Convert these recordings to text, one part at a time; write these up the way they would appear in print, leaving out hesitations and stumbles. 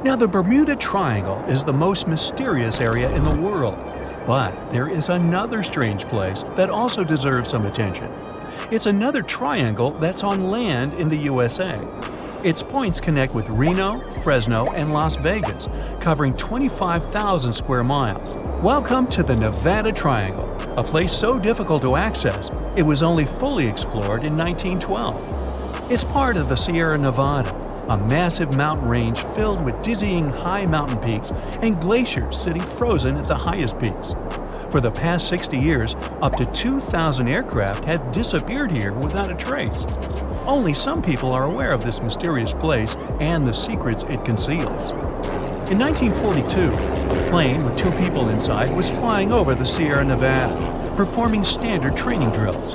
Now, the Bermuda Triangle is the most mysterious area in the world, but there is another strange place that also deserves some attention. It's another triangle that's on land in the USA. Its points connect with Reno, Fresno, and Las Vegas, covering 25,000 square miles. Welcome to the Nevada Triangle, a place so difficult to access it was only fully explored in 1912. It's part of the Sierra Nevada, a massive mountain range filled with dizzying high mountain peaks and glaciers sitting frozen at the highest peaks. For the past 60 years, up to 2,000 aircraft have disappeared here without a trace. Only some people are aware of this mysterious place and the secrets it conceals. In 1942, a plane with 2 people inside was flying over the Sierra Nevada, performing standard training drills.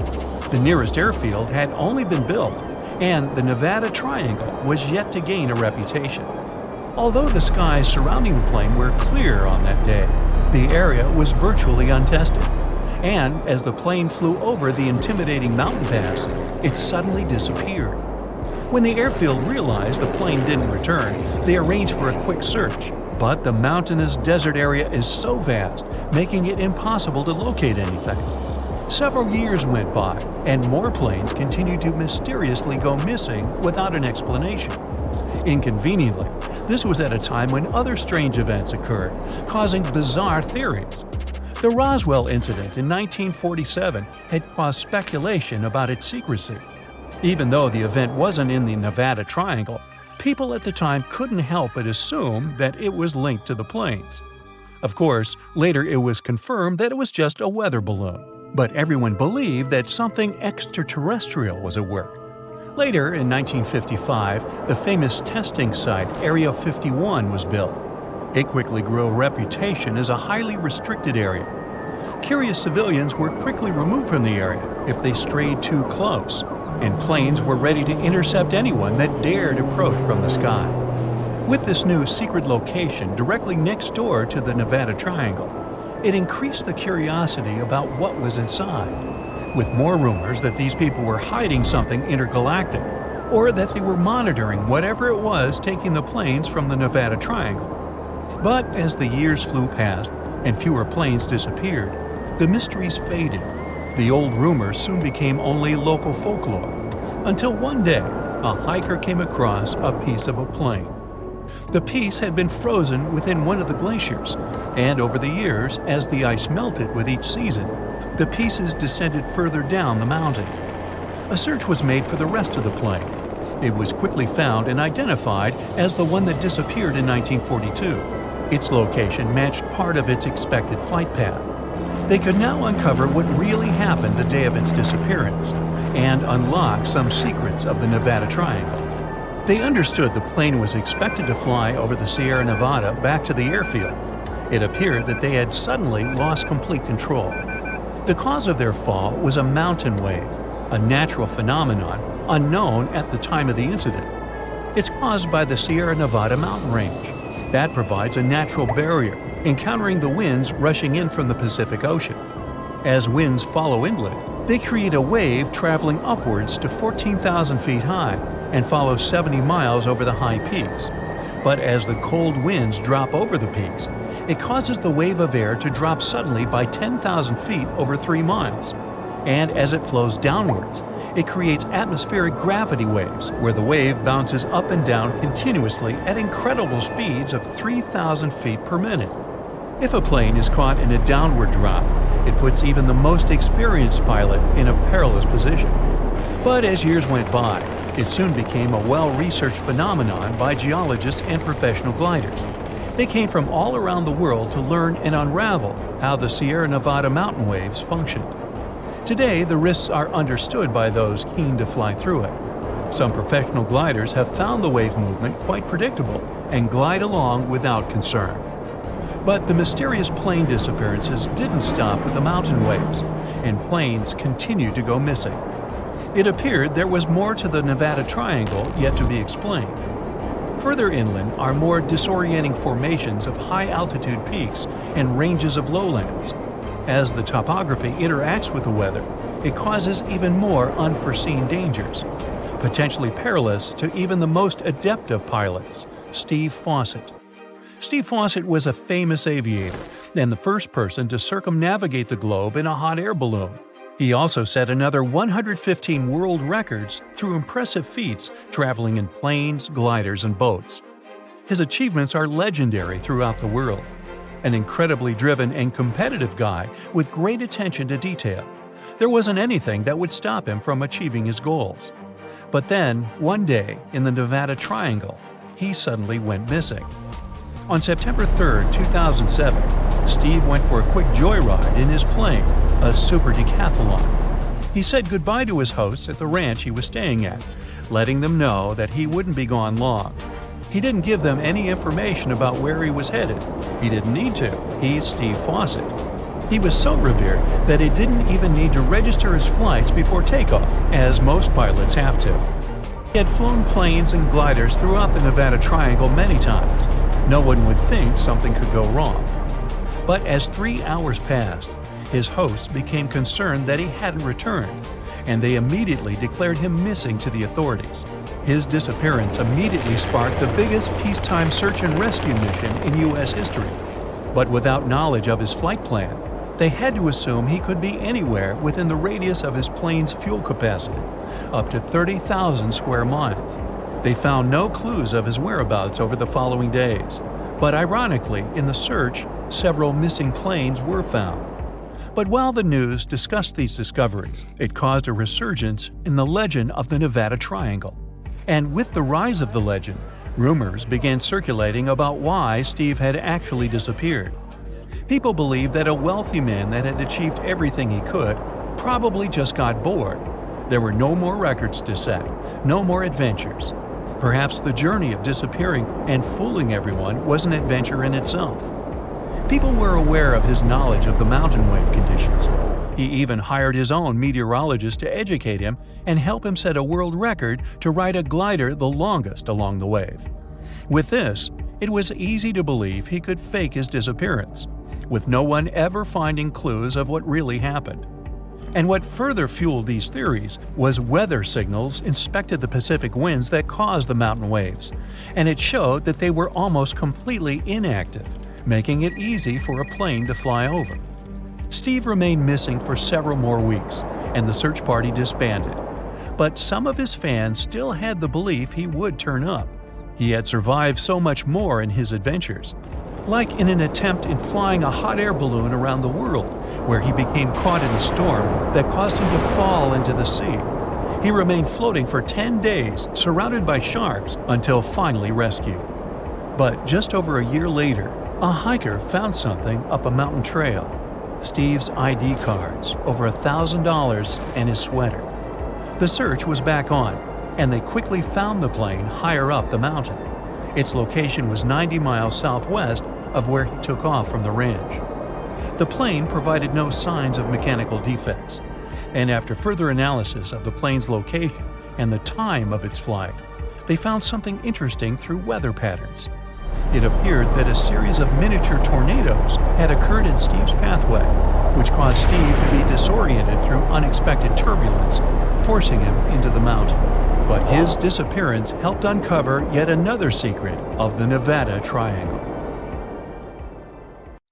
The nearest airfield had only been built, and the Nevada Triangle was yet to gain a reputation. Although the skies surrounding the plane were clear on that day, the area was virtually untested. And as the plane flew over the intimidating mountain pass, it suddenly disappeared. When the airfield realized the plane didn't return, they arranged for a quick search. But the mountainous desert area is so vast, making it impossible to locate anything. Several years went by, and more planes continued to mysteriously go missing without an explanation. Inconveniently, this was at a time when other strange events occurred, causing bizarre theories. The Roswell incident in 1947 had caused speculation about its secrecy. Even though the event wasn't in the Nevada Triangle, people at the time couldn't help but assume that it was linked to the planes. Of course, later it was confirmed that it was just a weather balloon. But everyone believed that something extraterrestrial was at work. Later, in 1955, the famous testing site Area 51 was built. It quickly grew a reputation as a highly restricted area. Curious civilians were quickly removed from the area if they strayed too close, and planes were ready to intercept anyone that dared approach from the sky. With this new secret location directly next door to the Nevada Triangle, it increased the curiosity about what was inside, with more rumors that these people were hiding something intergalactic, or that they were monitoring whatever it was taking the planes from the Nevada Triangle. But as the years flew past and fewer planes disappeared, the mysteries faded. The old rumors soon became only local folklore, until one day a hiker came across a piece of a plane. The piece had been frozen within one of the glaciers, and over the years, as the ice melted with each season, the pieces descended further down the mountain. A search was made for the rest of the plane. It was quickly found and identified as the one that disappeared in 1942. Its location matched part of its expected flight path. They could now uncover what really happened the day of its disappearance and unlock some secrets of the Nevada Triangle. They understood the plane was expected to fly over the Sierra Nevada back to the airfield. It appeared that they had suddenly lost complete control. The cause of their fall was a mountain wave, a natural phenomenon unknown at the time of the incident. It's caused by the Sierra Nevada mountain range. That provides a natural barrier, encountering the winds rushing in from the Pacific Ocean. As winds follow inlet, they create a wave traveling upwards to 14,000 feet high and follow 70 miles over the high peaks. But as the cold winds drop over the peaks, it causes the wave of air to drop suddenly by 10,000 feet over 3 miles. And as it flows downwards, it creates atmospheric gravity waves, where the wave bounces up and down continuously at incredible speeds of 3,000 feet per minute. If a plane is caught in a downward drop, it puts even the most experienced pilot in a perilous position. But as years went by, it soon became a well-researched phenomenon by geologists and professional gliders. They came from all around the world to learn and unravel how the Sierra Nevada mountain waves functioned. Today, the risks are understood by those keen to fly through it. Some professional gliders have found the wave movement quite predictable and glide along without concern. But the mysterious plane disappearances didn't stop with the mountain waves, and planes continued to go missing. It appeared there was more to the Nevada Triangle yet to be explained. Further inland are more disorienting formations of high-altitude peaks and ranges of lowlands. As the topography interacts with the weather, it causes even more unforeseen dangers, potentially perilous to even the most adept of pilots, Steve Fossett. Steve Fossett was a famous aviator and the first person to circumnavigate the globe in a hot air balloon. He also set another 115 world records through impressive feats traveling in planes, gliders, and boats. His achievements are legendary throughout the world. An incredibly driven and competitive guy with great attention to detail. There wasn't anything that would stop him from achieving his goals. But then, one day, in the Nevada Triangle, he suddenly went missing. On September 3, 2007, Steve went for a quick joyride in his plane, a super decathlon. He said goodbye to his hosts at the ranch he was staying at, letting them know that he wouldn't be gone long. He didn't give them any information about where he was headed. He didn't need to. He's Steve Fossett. He was so revered that it didn't even need to register his flights before takeoff, as most pilots have to. He had flown planes and gliders throughout the Nevada Triangle many times. No one would think something could go wrong. But as 3 hours passed, his hosts became concerned that he hadn't returned, and they immediately declared him missing to the authorities. His disappearance immediately sparked the biggest peacetime search and rescue mission in U.S. history. But without knowledge of his flight plan, they had to assume he could be anywhere within the radius of his plane's fuel capacity, up to 30,000 square miles. They found no clues of his whereabouts over the following days. But ironically, in the search, several missing planes were found. But while the news discussed these discoveries, it caused a resurgence in the legend of the Nevada Triangle. And with the rise of the legend, rumors began circulating about why Steve had actually disappeared. People believed that a wealthy man that had achieved everything he could probably just got bored. There were no more records to set, no more adventures. Perhaps the journey of disappearing and fooling everyone was an adventure in itself. People were aware of his knowledge of the mountain wave conditions. He even hired his own meteorologist to educate him and help him set a world record to ride a glider the longest along the wave. With this, it was easy to believe he could fake his disappearance, with no one ever finding clues of what really happened. And what further fueled these theories was weather signals inspected the Pacific winds that caused the mountain waves, and it showed that they were almost completely inactive, making it easy for a plane to fly over. Steve remained missing for several more weeks, and the search party disbanded. But some of his fans still had the belief he would turn up. He had survived so much more in his adventures, like in an attempt in flying a hot air balloon around the world, where he became caught in a storm that caused him to fall into the sea. He remained floating for 10 days, surrounded by sharks, until finally rescued. But just over a year later, a hiker found something up a mountain trail: Steve's ID cards, over $1,000, and his sweater. The search was back on, and they quickly found the plane higher up the mountain. Its location was 90 miles southwest of where he took off from the ranch. The plane provided no signs of mechanical defects, and after further analysis of the plane's location and the time of its flight, they found something interesting through weather patterns. It appeared that a series of miniature tornadoes had occurred in Steve's pathway, which caused Steve to be disoriented through unexpected turbulence, forcing him into the mountain. But his disappearance helped uncover yet another secret of the Nevada Triangle.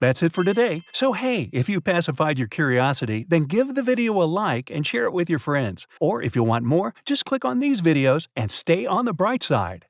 That's it for today. So hey, if you pacified your curiosity, then give the video a like and share it with your friends. Or if you want more, just click on these videos and stay on the bright side.